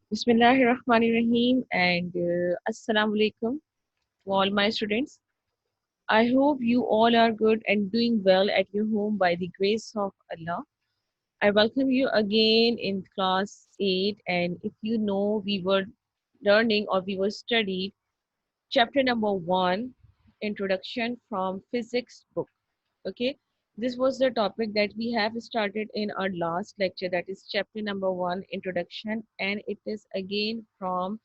Bismillahirrahmanirrahim and Assalamu alaikum to all my students. I hope you all are good and doing well at your home by the grace of Allah. I welcome you again in class 8, and if you know, we were learning or we were studied chapter number 1, Introduction from Physics book. Okay, this was the topic that we have started in our last lecture, that is chapter number 1, Introduction, and it is again from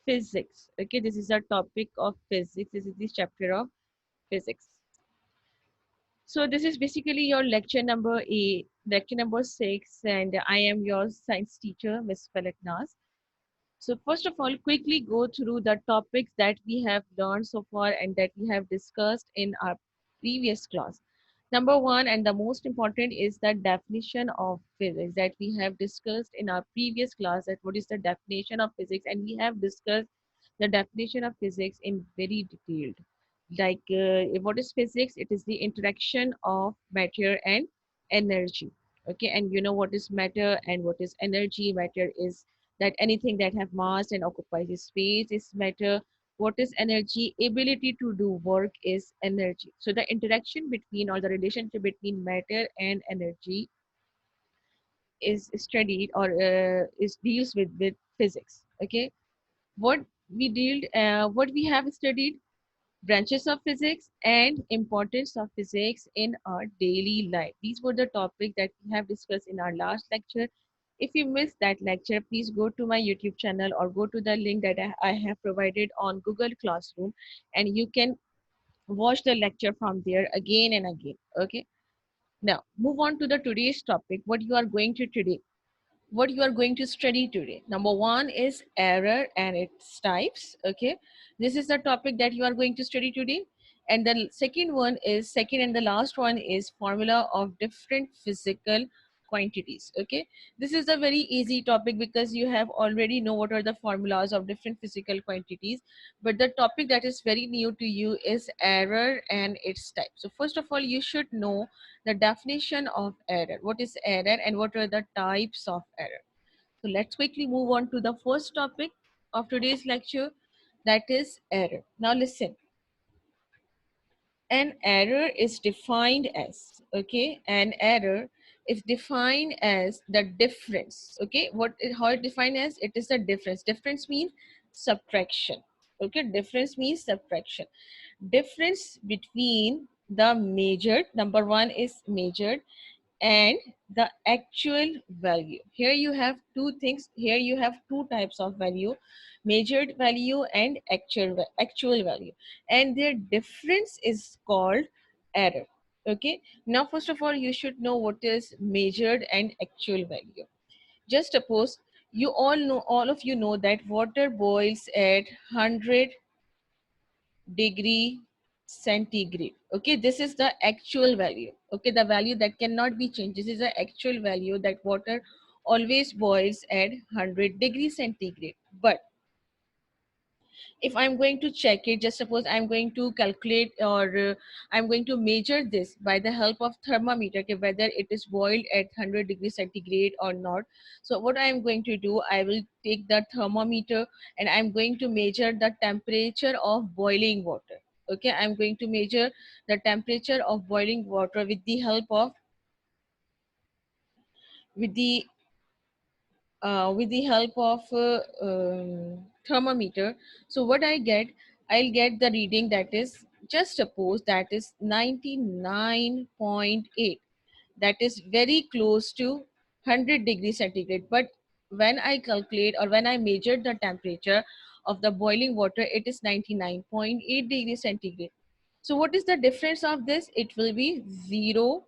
physics. Okay, this is a topic of physics. This is the chapter of physics. So this is basically your lecture number 8, lecture number 6, and I am your science teacher, Miss Falak Nas. So first of all, quickly go through the topics that we have learned so far and that we have discussed in our previous class. Number one, and the most important, is the definition of physics that we have discussed in our previous class. That what is the definition of physics, and we have discussed the definition of physics in very detailed. Like what is physics? It is the interaction of matter and energy. Okay, and you know what is matter and what is energy. Matter is that anything that have mass and occupies space is matter. What is energy? Ability to do work is energy. So the interaction between, or the relationship between matter and energy is studied, or is deals with physics. Okay, what what we have studied: branches of physics and importance of physics in our daily life. These were the topics that we have discussed in our last lecture. If you missed that lecture, please go to my YouTube channel or go to the link that I have provided on Google Classroom, and you can watch the lecture from there again and again. Okay. Now move on to the today's topic. What you are going to study today. Number one is error and its types. Okay, this is the topic that you are going to study today. And the second and the last one is formula of different physical quantities. Okay, this is a very easy topic because you have already know what are the formulas of different physical quantities. But the topic that is very new to you is error and its type. So first of all, you should know the definition of error. What is error and what are the types of error? So let's quickly move on to the first topic of today's lecture, that is error. Now listen, an error is defined as, okay, an error is defined as the difference. Okay, how it defined as? It is the difference. Difference means subtraction. Okay, difference means subtraction. Difference between the measured, number one is measured, and the actual value. Here you have two things. Here you have two types of value: measured value and actual value, and their difference is called error. Okay, now first of all, you should know what is measured and actual value. Just suppose, all of you know that water boils at 100 degree centigrade. Okay, this is the actual value. Okay, the value that cannot be changed. This is the actual value, that water always boils at 100 degree centigrade. But if I'm going to check it, just suppose I'm going to calculate, or I'm going to measure this by the help of thermometer, okay, whether it is boiled at 100 degrees centigrade or not. So what I'm going to do, I will take the thermometer and I'm going to measure the temperature of boiling water. Okay, I'm going to measure the temperature of boiling water with the with the help of thermometer. So what I'll get the reading, that is, just suppose, that is 99.8. That is very close to 100 degrees centigrade. But when I calculate, or when I measured the temperature of the boiling water, it is 99.8 degrees centigrade. So what is the difference of this? It will be 0.2.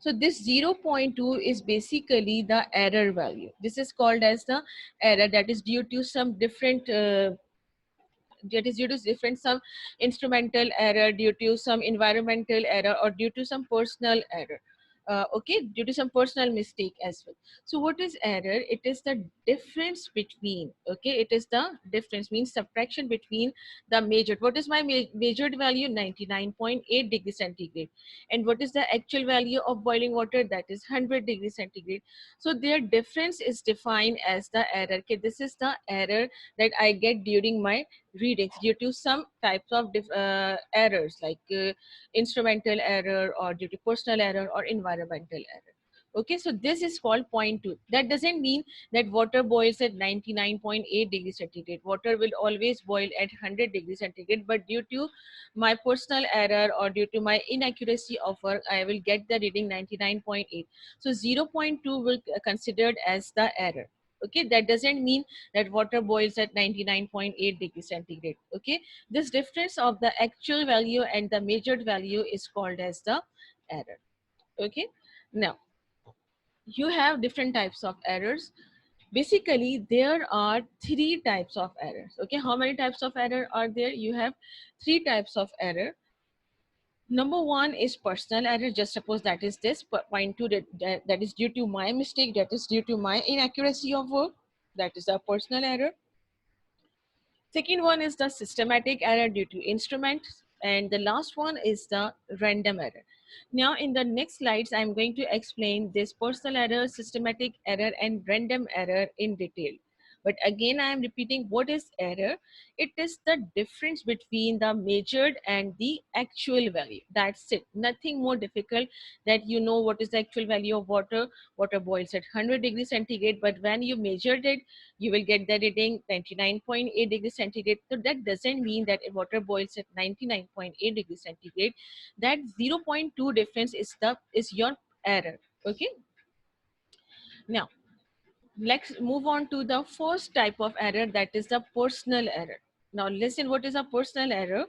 So this 0.2 is basically the error value. This is called as the error, that is due to some different some instrumental error, due to some environmental error, or due to some personal error. okay, due to some personal mistake as well. So what is error? It is the difference between, okay, it is the difference, means subtraction between the measured, what is my measured value, 99.8 degrees centigrade, and what is the actual value of boiling water, that is 100 degrees centigrade. So their difference is defined as the error. Okay, this is the error that I get during my readings due to some types of errors, like instrumental error, or due to personal error, or environmental error. Okay, so this is called point two. That doesn't mean that water boils at 99.8 degrees centigrade. Water will always boil at 100 degrees centigrade, but due to my personal error or due to my inaccuracy of work, I will get the reading 99.8. So 0.2 will considered as the error. Okay, that doesn't mean that water boils at 99.8 degrees centigrade. Okay, this difference of the actual value and the measured value is called as the error. Okay, now you have different types of errors. Basically there are three types of errors. Okay, how many types of error are there? You have three types of error. Number one is personal error. Just suppose that is this point two, that is due to my mistake, that is due to my inaccuracy of work, that is a personal error. Second one is the systematic error due to instruments. And the last one is the random error. Now in the next slides, I'm going to explain this personal error, systematic error, and random error in detail. But again, I am repeating, what is error? It is the difference between the measured and the actual value. That's it. Nothing more difficult, that you know what is the actual value of water. Water boils at 100 degrees centigrade, but when you measured it, you will get the reading 99.8 degrees centigrade. So that doesn't mean that if water boils at 99.8 degrees centigrade, that 0.2 difference is your error. Okay. Now let's move on to the first type of error, that is the personal error. Now listen, what is a personal error?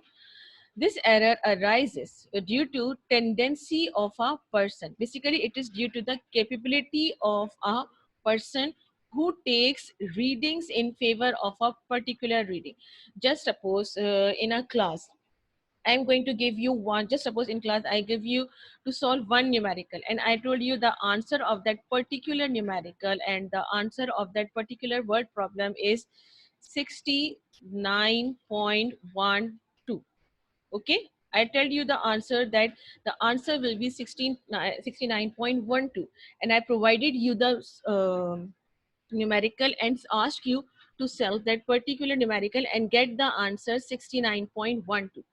This error arises due to tendency of a person. Basically, it is due to the capability of a person who takes readings in favor of a particular reading. Just suppose in a class, I'm going to give you one. Just suppose in class, I give you to solve one numerical, and I told you the answer of that particular numerical, and the answer of that particular word problem is 69.12. Okay, I tell you the answer, that the answer will be 69.12, and I provided you the numerical and asked you to solve that particular numerical and get the answer 69.12.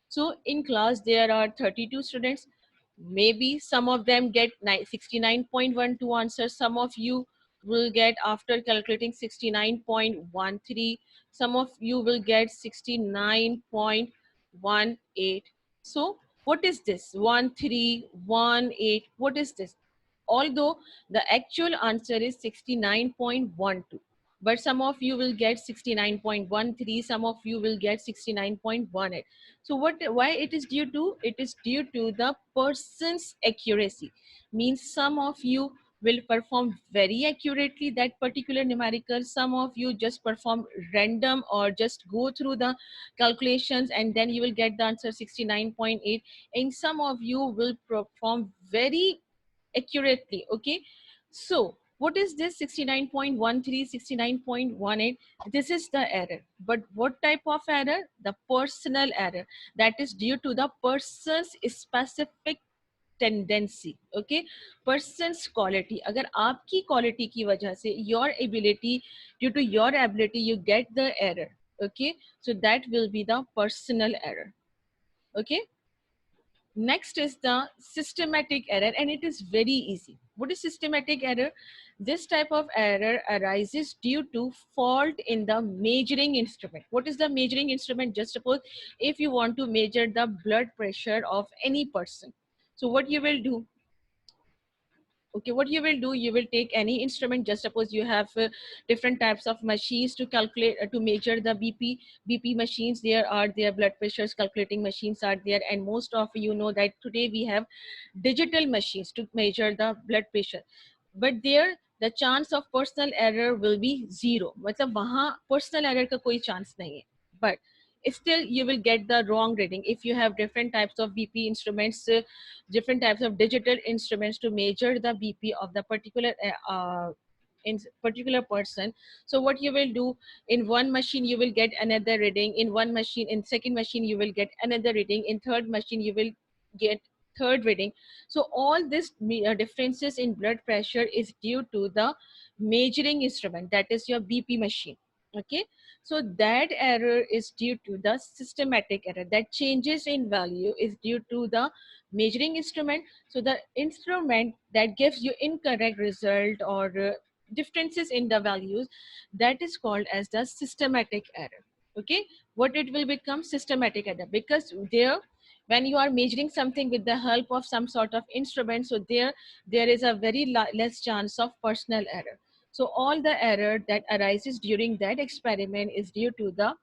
So in class there are 32 students. Maybe some of them get 69.12 answers. Some of you will get, after calculating, 69.13. Some of you will get 69.18. So what is this? 1318. What is this? Although the actual answer is 69.12, but some of you will get 69.13, some of you will get 69.18. So why it is due to? It is due to the person's accuracy. Means some of you will perform very accurately that particular numerical, some of you just perform random or just go through the calculations and then you will get the answer 69.8, and some of you will perform very accurately. Okay, so what is this 69.13, 69.18? This is the error. But what type of error? The personal error, that is due to the person's specific tendency. Okay, person's quality. अगर आपकी quality की वजह से, your ability, due to your ability you get the error. Okay, so that will be the personal error. Okay, next is the systematic error, and it is very easy. What is systematic error? This type of error arises due to fault in the measuring instrument. What is the measuring instrument? Just suppose if you want to measure the blood pressure of any person. So what you will do? Okay, what you will do, you will take any instrument. Just suppose you have different types of machines to calculate, to measure the bp machines. There are their blood pressures calculating machines are there, and most of you know that today we have digital machines to measure the blood pressure. But there the chance of personal error will be zero. मतलब वहाँ personal error का कोई chance नहीं है. But still you will get the wrong reading if you have different types of BP instruments, different types of digital instruments to measure the BP of the in particular person. So what you will do, in one machine you will get another reading, in one machine, in second machine you will get another reading, in third machine you will get third reading. So all this differences in blood pressure is due to the measuring instrument, that is your BP machine. Okay, so that error is due to the systematic error. That changes in value is due to the measuring instrument. So the instrument that gives you incorrect result or differences in the values, that is called as the systematic error. Okay, what it will become? Systematic error, because there, when you are measuring something with the help of some sort of instrument, so there is a very less chance of personal error. So all the error that arises during that experiment is due to the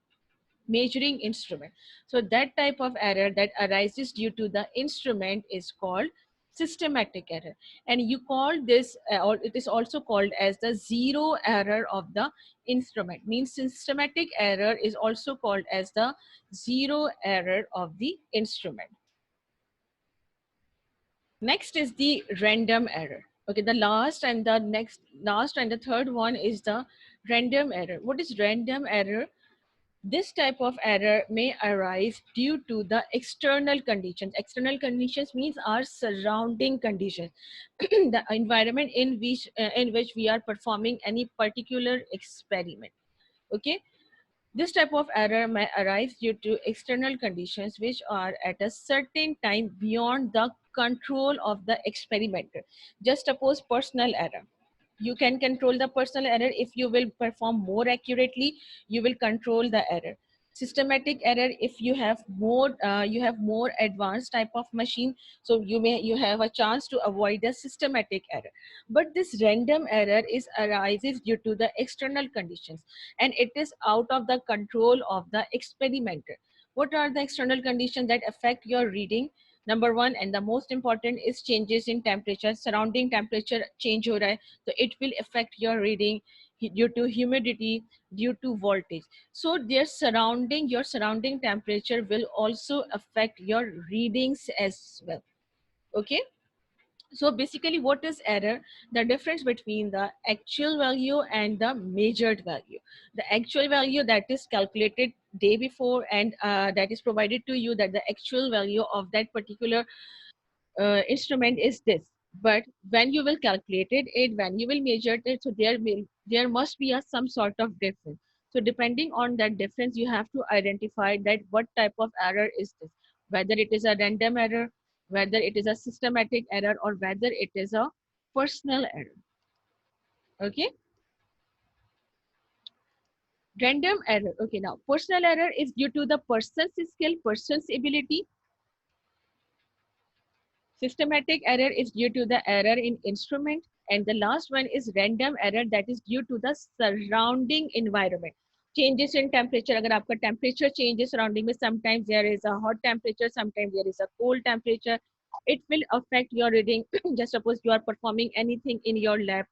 measuring instrument. So that type of error that arises due to the instrument is called systematic error. And you call this, or it is also called as the zero error of the instrument. Means systematic error is also called as the zero error of the instrument. Next is the random error. Okay, the last and the third one is the random error. What is random error? This type of error may arise due to the external conditions. External conditions means our surrounding conditions, the environment in which we are performing any particular experiment. Okay, this type of error may arise due to external conditions which are at a certain time beyond the control of the experimenter. Just suppose personal error. You can control the personal error. If you will perform more accurately, you will control the error. Systematic error, if you have more advanced type of machine, so you have a chance to avoid the systematic error. But this random error is arises due to the external conditions, and it is out of the control of the experimenter. What are the external conditions that affect your reading? Number one, and the most important, is changes in temperature. Surrounding temperature change हो रहा है, so it will affect your reading due to humidity, due to voltage. So your surrounding temperature will also affect your readings as well. Okay, so basically what is error? The difference between the actual value and the measured value. The actual value, that is calculated day before, and that is provided to you, that the actual value of that particular instrument is this. But when you will calculate it, when you will measure it, so there must be some sort of difference. So depending on that difference, you have to identify that what type of error is this, whether it is a random error, whether it is a systematic error, or whether it is a personal error. Okay, random error. Okay, now personal error is due to the person's skill, person's ability. Systematic error is due to the error in instrument. And the last one is random error, that is due to the surrounding environment. Changes in temperature. अगर आपका temperature changes surrounding में, sometimes there is a hot temperature, sometimes there is a cold temperature. It will affect your reading. Just suppose you are performing anything in your lab,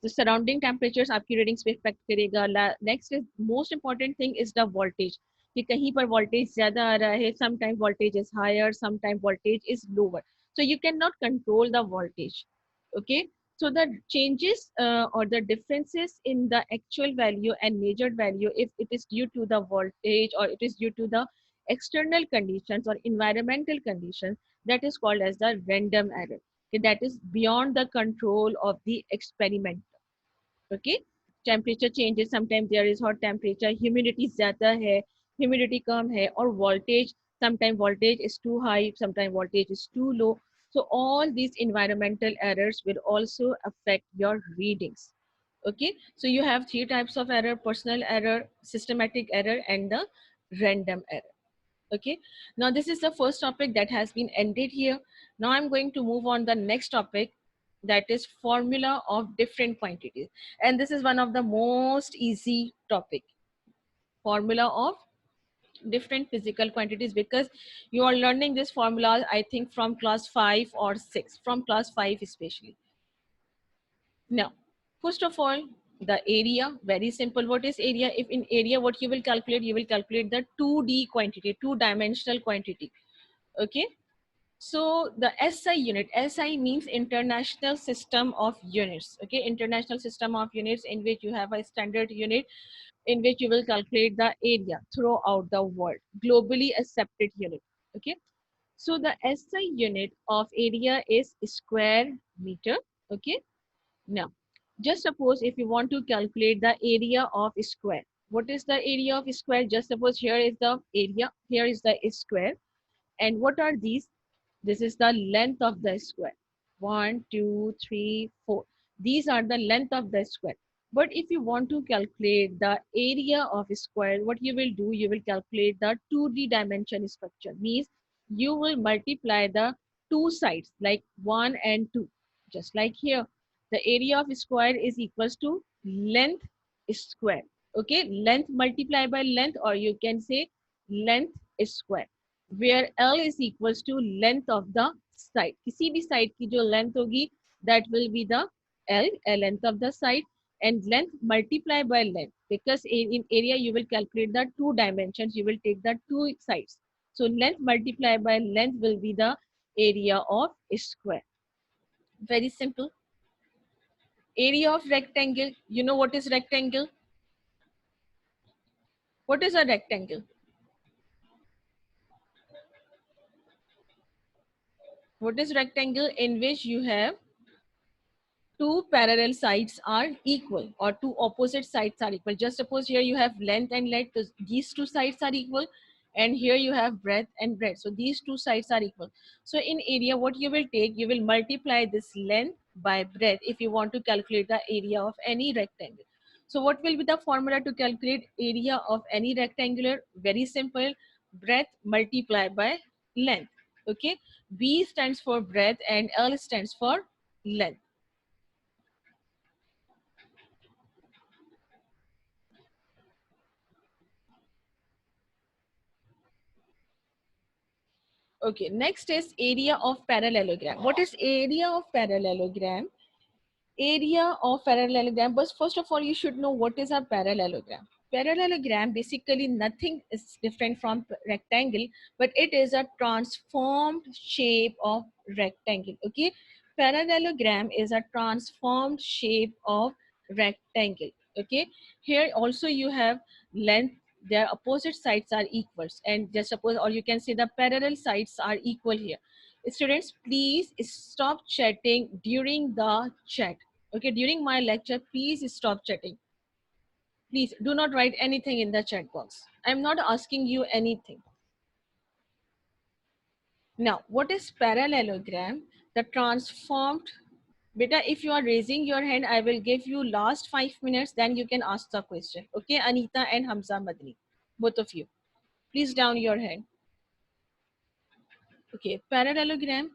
the surrounding temperatures आपकी readings पे affect करेगा. Next is most important thing is the voltage. कि कहीं पर voltage ज़्यादा आ रहा है, sometimes voltage is higher, sometimes voltage is lower. So you cannot control the voltage. Okay, so the changes or the differences in the actual value and measured value, if it is due to the voltage or it is due to the external conditions or environmental conditions, that is called as the random error. Okay, that is beyond the control of the experiment. Okay, temperature changes, sometimes there is hot temperature, humidity zyada hai, humidity kam hai, or voltage, sometimes voltage is too high, sometimes voltage is too low. So all these environmental errors will also affect your readings. Okay, so you have three types of error: personal error, systematic error, and the random error. Okay, now this is the first topic that has been ended here. Now I'm going to move on the next topic, that is formula of different quantities. And this is one of the most easy topic, formula of different physical quantities, because you are learning this formula, I think, from class 5 or 6, from class 5 especially. Now, first of all, the area. Very simple. What is area? If in area, what you will calculate? You will calculate the 2D quantity, two-dimensional quantity. Okay. So the SI unit, SI means International System of Units. Okay, International System of Units, in which you have a standard unit in which you will calculate the area throughout the world, globally accepted unit. Okay, so the SI unit of area is square meter. Okay, now just suppose if you want to calculate the area of square, what is the area of square? Just suppose here is the area, here is the square, and what are these? This is the length of the square. 1, 2, 3, 4. These are the length of the square. But if you want to calculate the area of a square, what you will do, you will calculate the 2D dimension structure. Means you will multiply the two sides like 1 and 2. Just like here, the area of a square is equals to length square. Okay, length multiplied by length, or you can say length square, where L is equals to length of the side. किसी भी side की जो length होगी, that will be the L, length of the side, and length multiply by length, because in area you will calculate the two dimensions, you will take the two sides. So length multiplied by length will be the area of a square. Very simple. Area of rectangle. You know what is rectangle? What is a rectangle? What is rectangle? In which you have two parallel sides are equal, or two opposite sides are equal. Just suppose here you have length and length, these two sides are equal, and here you have breadth and breadth, so these two sides are equal. So in area, what you will take, you will multiply this length by breadth if you want to calculate the area of any rectangle. So what will be the formula to calculate area of any rectangular? Very simple. Breadth multiplied by length. Okay, B stands for breadth and L stands for length. Okay, next is area of parallelogram. What is area of parallelogram? Area of parallelogram, but first of all, you should know what is a parallelogram. Parallelogram, basically nothing is different from rectangle, but it is a transformed shape of rectangle. Okay, parallelogram is a transformed shape of rectangle. Okay, here also you have length, their opposite sides are equals, and just suppose, or you can say the parallel sides are equal here. Students, please stop chatting during the chat. Okay, during my lecture, please stop chatting. Please do not write anything in the chat box. I'm not asking you anything. Now, what is parallelogram? The transformed. Beta, if you are raising your hand, I will give you last 5 minutes, then you can ask the question. Okay, Anita and Hamza Madni, both of you. Please down your hand. Okay, parallelogram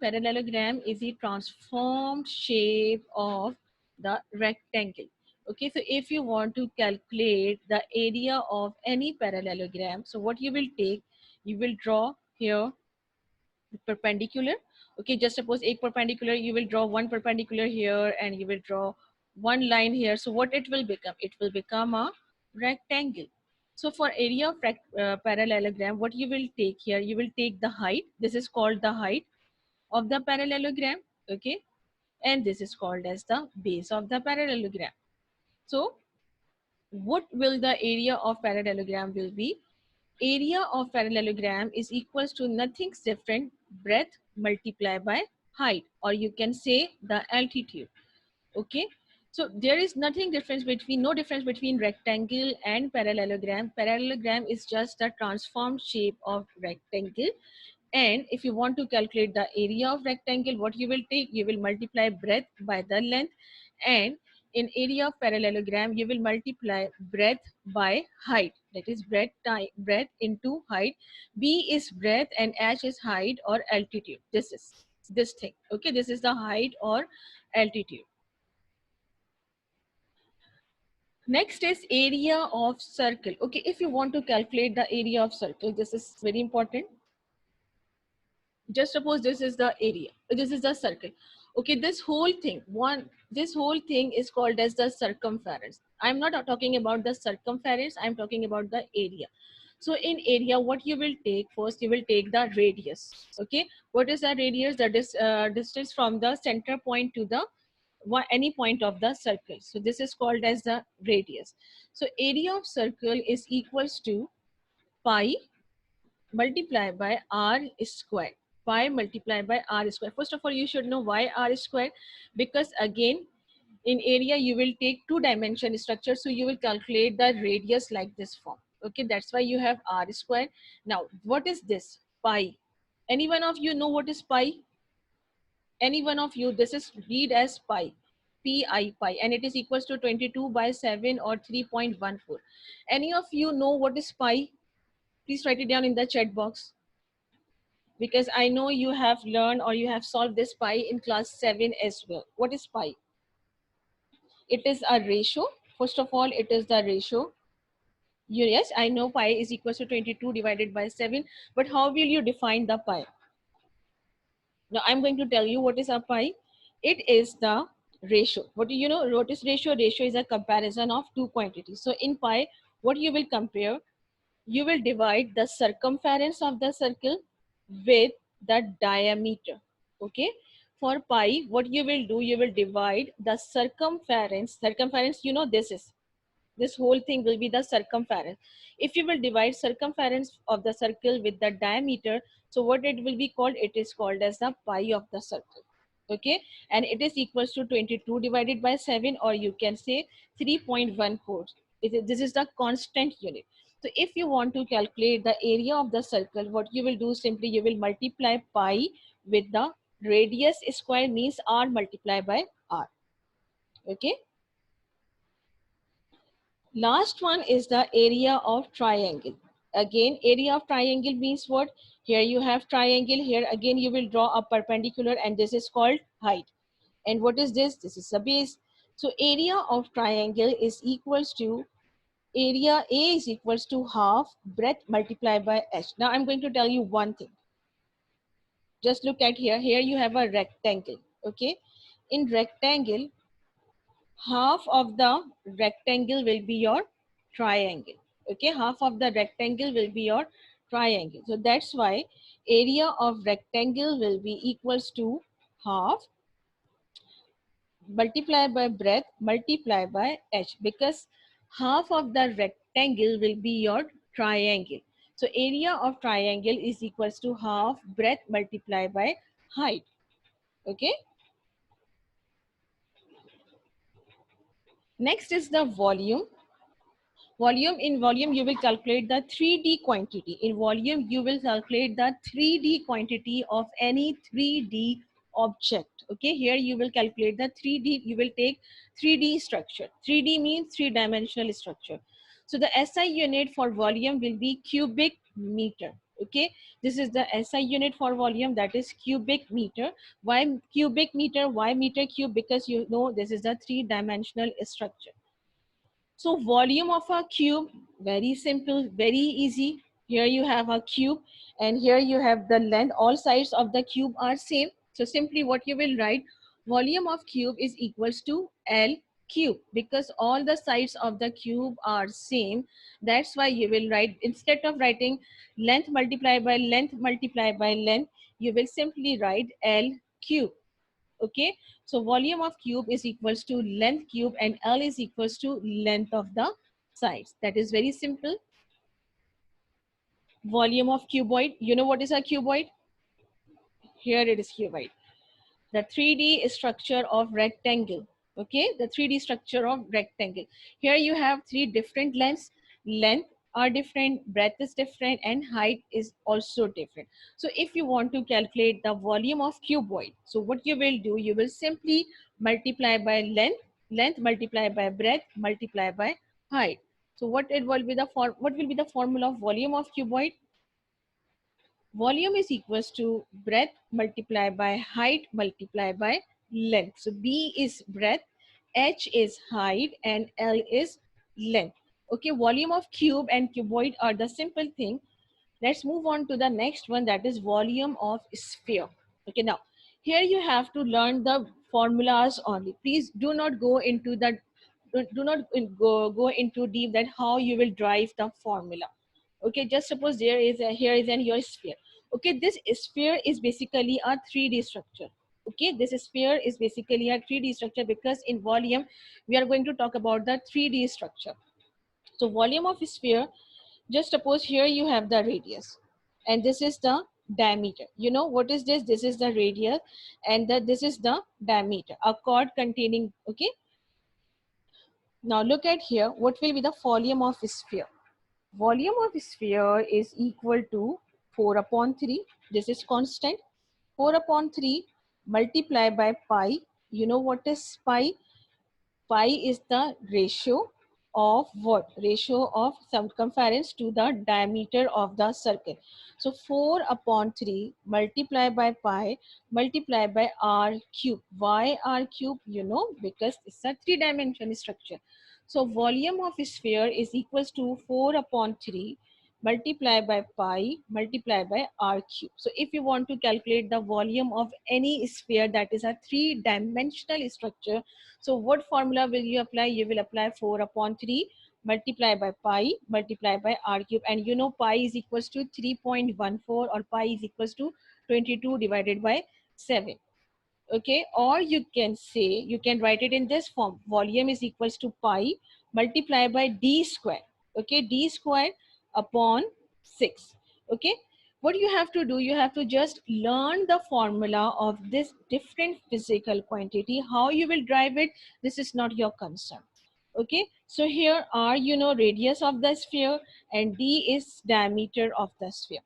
is the transformed shape of the rectangle. Okay, so if you want to calculate the area of any parallelogram, so what you will take, you will draw here the perpendicular. Okay, just suppose a perpendicular, you will draw one perpendicular here and you will draw one line here. So what it will become? It will become a rectangle. So for area of parallelogram, what you will take here, you will take the height. This is called the height of the parallelogram. Okay, and this is called as the base of the parallelogram. So what will the area of parallelogram will be? Area of parallelogram is equals to nothing different, breadth multiplied by height, or you can say the altitude. Okay, so there is nothing difference between, no difference between rectangle and parallelogram. Parallelogram is just a transformed shape of rectangle, and if you want to calculate the area of rectangle, what you will take, you will multiply breadth by the length, and in area of parallelogram, you will multiply breadth by height. That is breadth into height. B is breadth and H is height or altitude. This is this thing. Okay, this is the height or altitude. Next is area of circle. Okay, if you want to calculate the area of circle, this is very important. Just suppose this is the area, this is the circle. Okay, this whole thing is called as the circumference. I'm not talking about the circumference, I'm talking about the area. So in area, what you will take first, you will take the radius. Okay, what is the radius? That is distance from the center point to the any point of the circle. So this is called as the radius. So area of circle is equals to pi multiply by r square. Pi multiply by r square. First of all, you should know why r square, because again in area you will take two dimension structure, so you will calculate the radius like this form. Okay, that's why you have r square. Now what is this? Pi. Any one of you know what is pi? Any one of you? This is read as pi, pi, and it is equals to 22 by 7 or 3.14. Any of you know what is pi? Please write it down in the chat box, because I know you have learned or you have solved this pi in class 7 as well. What is pi? It is a ratio. First of all, it is the ratio. Yes, I know pi is equal to 22 divided by 7, but how will you define the pi? Now I'm going to tell you what is a pi. It is the ratio. What do you know? What is ratio? Ratio is a comparison of two quantities. So in pi, what you will compare? You will divide the circumference of the circle with the diameter. Okay, for pi, what you will do, you will divide the circumference, you know, this whole thing will be the circumference. If you will divide circumference of the circle with the diameter, so what it will be called? It is called as the pi of the circle. Okay, and it is equals to 22 divided by 7, or you can say 3.14. This is the constant unit. So if you want to calculate the area of the circle, what you will do, simply you will multiply pi with the radius square, means r multiply by r. Okay, last one is the area of triangle. Again, area of triangle means what? Here you have triangle, here again you will draw a perpendicular, and this is called height. And what is this? This is a base. So area of triangle is equals to, area A is equals to half breadth multiplied by h. Now I'm going to tell you one thing. Just look at here. Here you have a rectangle. Okay, in rectangle, half of the rectangle will be your triangle. Okay, half of the rectangle will be your triangle. So that's why area of rectangle will be equals to half multiply by breadth multiply by h, because half of the rectangle will be your triangle. So area of triangle is equals to half breadth multiply by height. Okay, next is the volume. Volume, in volume you will calculate the 3D quantity. In volume you will calculate the 3D quantity of any 3D object. Okay, here you will calculate the 3D, you will take 3D structure. 3D means three dimensional structure. So the SI unit for volume will be cubic meter. Okay, this is the SI unit for volume, that is cubic meter. Why cubic meter? Why meter cube? Because you know this is a three dimensional structure. So volume of a cube, very simple, very easy. Here you have a cube and here you have the length. All sides of the cube are same. So simply what you will write, volume of cube is equals to L cube, because all the sides of the cube are same. That's why you will write, instead of writing length multiplied by length multiplied by length, you will simply write L cube. Okay, so volume of cube is equals to length cube, and L is equals to length of the sides. That is very simple. Volume of cuboid, you know what is a cuboid? Here it is cuboid, the 3D structure of rectangle. Okay, the 3D structure of rectangle. Here you have three different lengths. Length are different, breadth is different, and height is also different. So if you want to calculate the volume of cuboid, so what you will do, you will simply multiply by length, length multiply by breadth multiply by height. So what it will be the what will be the formula of volume of cuboid? Volume is equals to breadth multiplied by height multiplied by length. So B is breadth, H is height, and L is length. Okay, volume of cube and cuboid are the simple thing. Let's move on to the next one, that is volume of sphere. Okay, now Here you have to learn the formulas only. Please do not go into that, do not go into deep that how you will drive the formula. Okay, just suppose there is a, here is an your sphere. Okay, this sphere is basically a 3D structure. Okay, this sphere is basically a 3D structure because in volume we are going to talk about the 3D structure. So volume of sphere, just suppose here you have the radius and this is the diameter. You know what is this? This is the radius and this is the diameter, a chord containing. Okay, now look at here, what will be the volume of sphere? Volume of sphere is equal to 4 upon 3. This is constant. 4 upon 3 multiplied by pi. You know what is pi? Pi is the ratio of what? Ratio of circumference to the diameter of the circle. So 4 upon 3 multiplied by pi multiplied by r cube. Why r cube? You know, because it's a three-dimensional structure. So volume of sphere is equals to 4 upon 3 multiplied by pi multiplied by r cube. So if you want to calculate the volume of any sphere that is a three-dimensional structure, so what formula will you apply? You will apply 4 upon 3 multiplied by pi multiplied by r cube. And you know pi is equals to 3.14 or pi is equals to 22 divided by 7. Okay, or you can say, you can write it in this form: volume is equals to pi multiplied by d square. Okay, d square upon 6. Okay, what you have to do, you have to just learn the formula of this different physical quantity. How you will drive it, this is not your concern. Okay, so here are, you know, radius of the sphere and d is diameter of the sphere.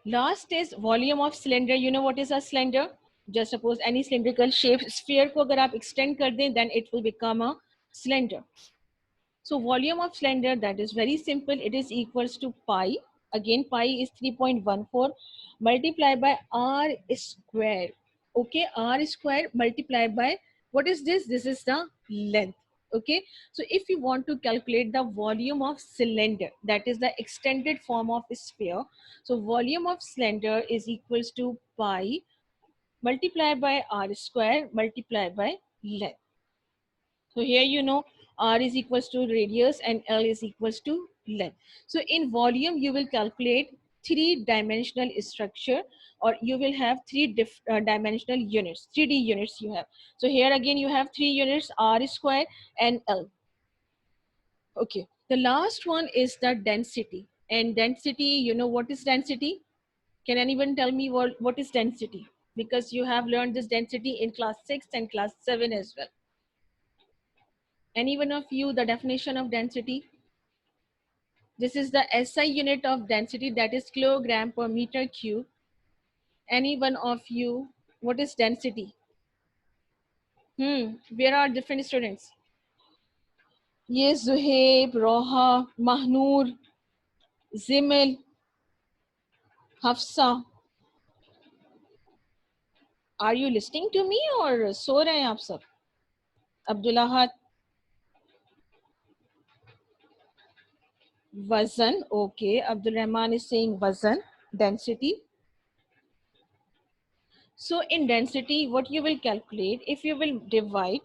Last is volume of cylinder. You know what is a cylinder? Just suppose any cylindrical shape sphere को अगर आप extend कर दें, then it will become a cylinder. So volume of cylinder, that is very simple. It is equals to pi. Again, pi is 3.14 multiplied by r square. Okay, r square multiplied by, what is this? This is the length. Okay, so if you want to calculate the volume of cylinder, that is the extended form of sphere. So volume of cylinder is equals to pi multiplied by r square multiplied by length. So here you know r is equals to radius and L is equals to length. So in volume you will calculate three-dimensional structure, or you will have dimensional units, 3D units you have. So here again you have three units, r square and L. Okay, the last one is the density. And density, you know what is density? Can anyone tell me what is density? Because you have learned this density in class 6 and class 7 as well. Any one of you, the definition of density? This is the SI unit of density, that is kilogram per meter cube. Any one of you, what is density? Where are different students? Yes, Zuhaib, Roha, Mahnur, Zimil, Hafsa. Are you listening to me or सो रहे हैं आप सब? Abdullah, Wazan. Okay, Abdul Rahman is saying Wazan, density. So in density, what you will calculate, if you will divide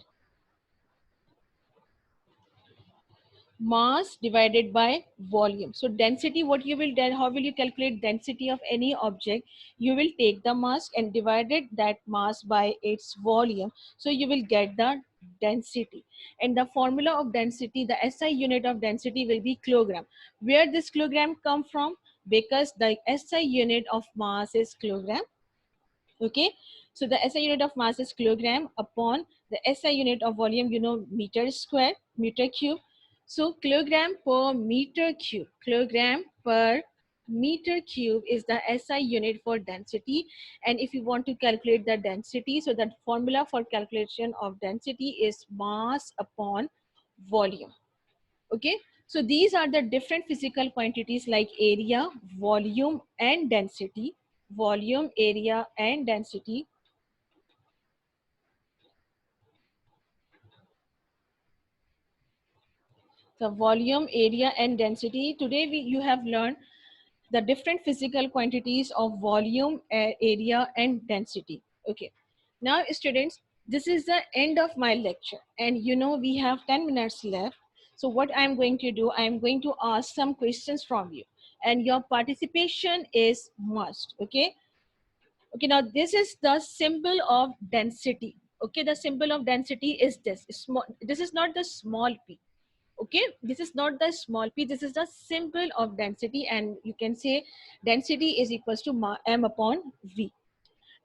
mass divided by volume. So density, what you will do, how will you calculate density of any object? You will take the mass and divided that mass by its volume. So you will get the density. And the formula of density, the SI unit of density will be kilogram. Where this kilogram come from? Because the SI unit of mass is kilogram. Okay, so the SI unit of mass is kilogram upon the SI unit of volume, you know, meter square, meter cube. So kilogram per meter cube, kilogram per meter cube is the SI unit for density. And if you want to calculate the density, so the formula for calculation of density is mass upon volume. Okay, so these are the different physical quantities like area, volume and density. Volume, area and density. The volume, area and density. Today you have learned the different physical quantities of volume, area, and density. Okay. Now, students, this is the end of my lecture, and you know we have 10 minutes left. So, what I'm going to do, I'm going to ask some questions from you, and your participation is must. Okay. Okay. Now, this is the symbol of density. Okay. The symbol of density is this. Small. This is not the small p. Okay, this is not the small p, this is the symbol of density, and you can say density is equals to m upon v.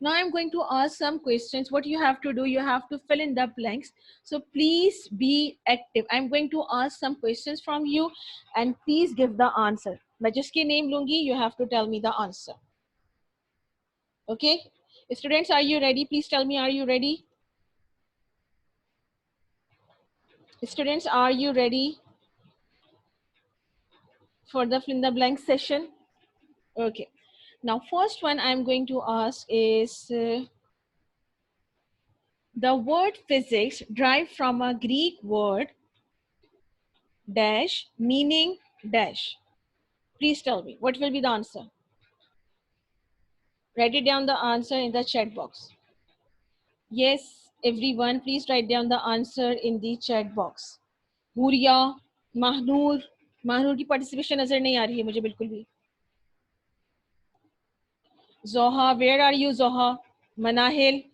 Now I'm going to ask some questions. What you have to do, you have to fill in the blanks, so please be active. I'm going to ask some questions from you and please give the answer. मैं जिसकी name लूंगी, you have to tell me the answer. Okay, students, are you ready? Please tell me, are you ready? Students, are you ready for the fill in the blank session? Okay. Now, first one I'm going to ask is the word physics derived from a Greek word dash meaning dash. Please tell me what will be the answer. Write it down the answer in the chat box. Yes, everyone, please write down the answer in the chat box. Huria, Mahnur, Mahnur की participation नजर नहीं आ रही है मुझे बिल्कुल भी. Zoha, where are you Zoha? Manahil.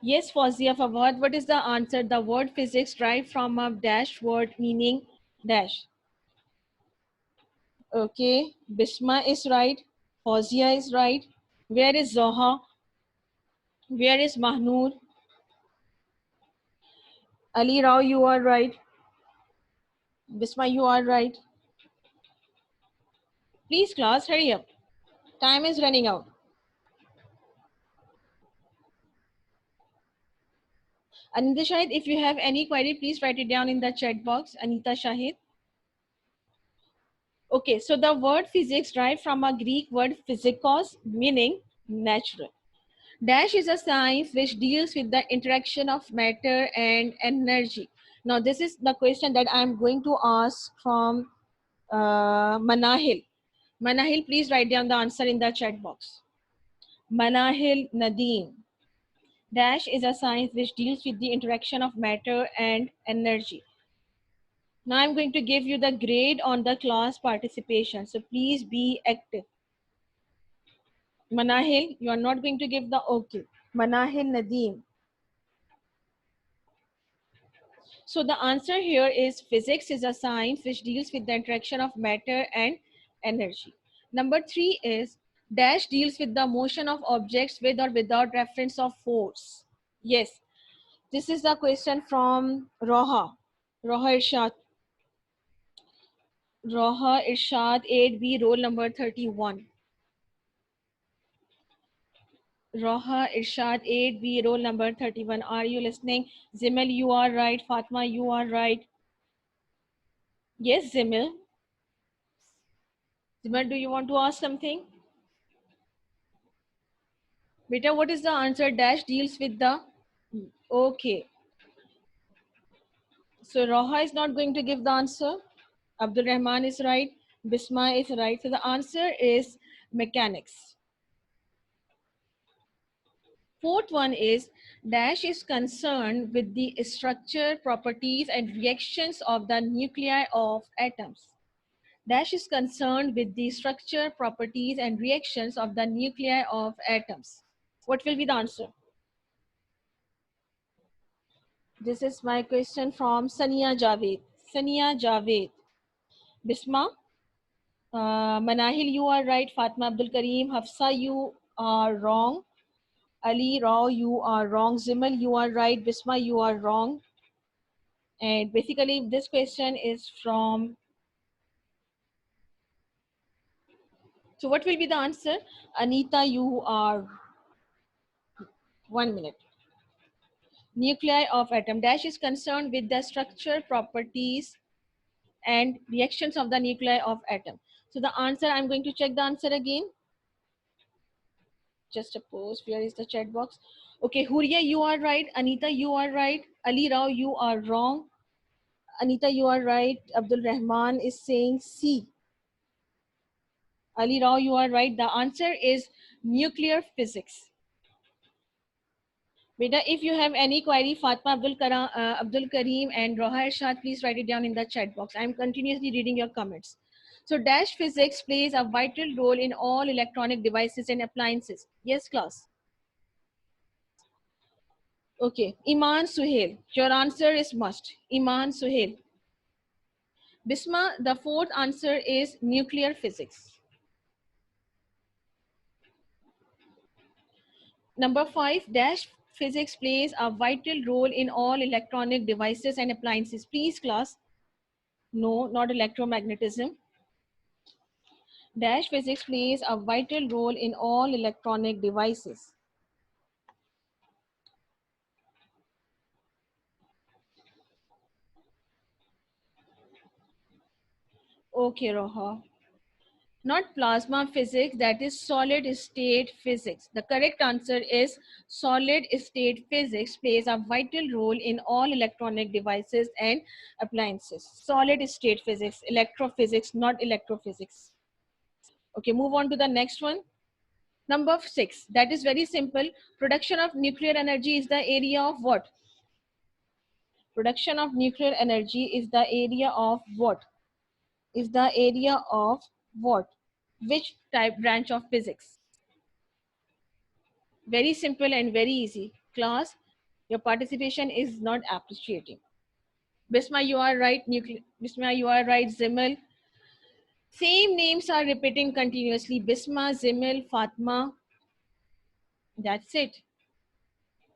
Yes, Fawzia Fawad, what is the answer? The word physics derived from a dash word meaning dash. Okay, Bisma is right. Fawzia is right. Where is Zoha? Where is Mahnoor? Ali Rao, you are right. Bisma, you are right. Please, class, hurry up. Time is running out. Anita Shahid, if you have any query, please write it down in the chat box. Anita Shahid. Okay, so the word physics derived from a Greek word physikos, meaning natural. Dash is a science which deals with the interaction of matter and energy. Now, this is the question that I'm going to ask from Manahil. Manahil, please write down the answer in the chat box. Manahil Nadeem. Dash is a science which deals with the interaction of matter and energy. Now I'm going to give you the grade on the class participation. So please be active. Manahil, you are not going to give the okay. Manahil Nadeem. So the answer here is physics is a science which deals with the interaction of matter and energy. Number 3 is dash deals with the motion of objects with or without reference of force. Yes, this is the question from Roha. Roha Irshad. Roha Irshad 8B, roll number 31. Roha Irshad 8B, roll number 31. Are you listening? Zimel, you are right. Fatma, you are right. Yes, Zimel. Zimel, do you want to ask something? Beta, what is the answer? Dash deals with the... Okay. So Roha is not going to give the answer. Abdul Rahman is right. Bisma is right. So the answer is mechanics. Fourth one is dash is concerned with the structure, properties, and reactions of the nuclei of atoms. Dash is concerned with the structure, properties, and reactions of the nuclei of atoms. What will be the answer? This is my question from Sania Javed. Sania Javed. Bisma, Manahil, you are right. Fatma Abdul Kareem. Hafsa, you are wrong. Ali Rao, you are wrong. Zimal, you are right. Bisma, you are wrong. And basically, this question is from... So what will be the answer? Anita, you are... 1 minute. Nuclei of atom. Dash is concerned with the structure, properties, and reactions of the nuclei of atom. So the answer, I'm going to check the answer again. Just a pause. Where is the chat box? Okay, Huria, you are right. Anita, you are right. Ali Rao, you are wrong. Anita, you are right. Abdul Rahman is saying C. Ali Rao, you are right. The answer is nuclear physics. Beta, if you have any query, Abdul Kareem and Roha Irshad, please write it down in the chat box. I'm continuously reading your comments. So dash physics plays a vital role in all electronic devices and appliances. Yes, class. Okay. Iman Suhail, your answer is must. Iman Suhail. Bisma, the fourth answer is nuclear physics. Number 5, dash physics plays a vital role in all electronic devices and appliances. Please, class. No, not electromagnetism. Dash physics plays a vital role in all electronic devices. Okay, Roha. Not plasma physics, that is solid state physics. The correct answer is solid state physics plays a vital role in all electronic devices and appliances. Solid state physics, electrophysics, not electrophysics. Okay, move on to the next one. Number 6, that is very simple. Production of nuclear energy is the area of what? Production of nuclear energy is the area of what? Is the area of what? Which type branch of physics? Very simple and very easy. Class, your participation is not appreciating. Bisma, you are right. Bisma, you are right. Zimel. Same names are repeating continuously. Bisma, Zimel, Fatma. That's it.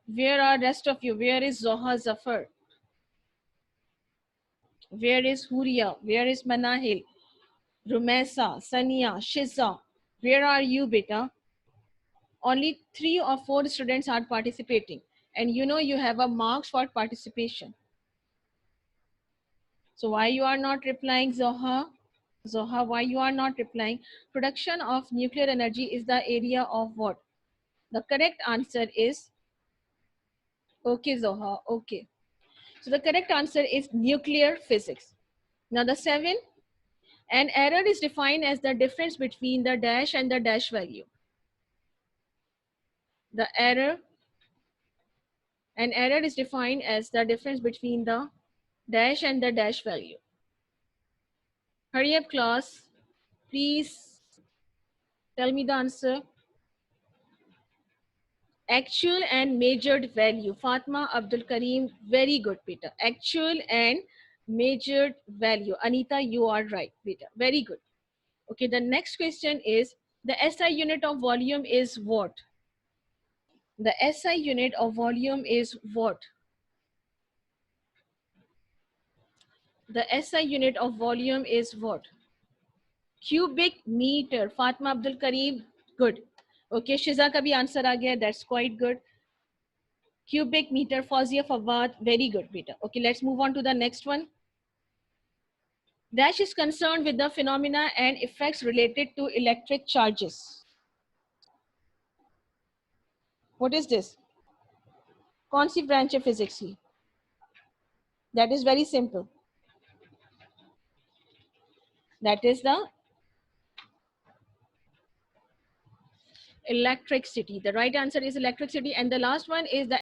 Where are rest of you? Where is Zoha Zafar? Where is Huria? Where is Manahil? Rumesa, Sania, Shiza. Where are you, beta? Only 3 or 4 students are participating. And you know you have a marks for participation. So why you are not replying, Zoha? Zoha, why you are not replying? Production of nuclear energy is the area of what? The correct answer is, okay, Zoha, okay. So the correct answer is nuclear physics. Now the 7, an error is defined as the difference between the dash and the dash value. The error, an error is defined as the difference between the dash and the dash value. Hurry up, class. Please tell me the answer. Actual and measured value. Fatma Abdul Kareem, very good, beta. Actual and measured value. Anita, you are right, beta. Very good. Okay, the next question is, the SI unit of volume is what? The SI unit of volume is what? The SI unit of volume is what? Cubic meter. Fatma Abdul Kareem, good. Okay, Shiza ka bhi answer aa gaya. That's quite good. Cubic meter. Fawzia Fawad, very good, beta. Okay, let's move on to the next one. Dash is concerned with the phenomena and effects related to electric charges. What is this? कौन सी branch है physics की? That is very simple. That is the electricity. The right answer is electricity, and the last one is the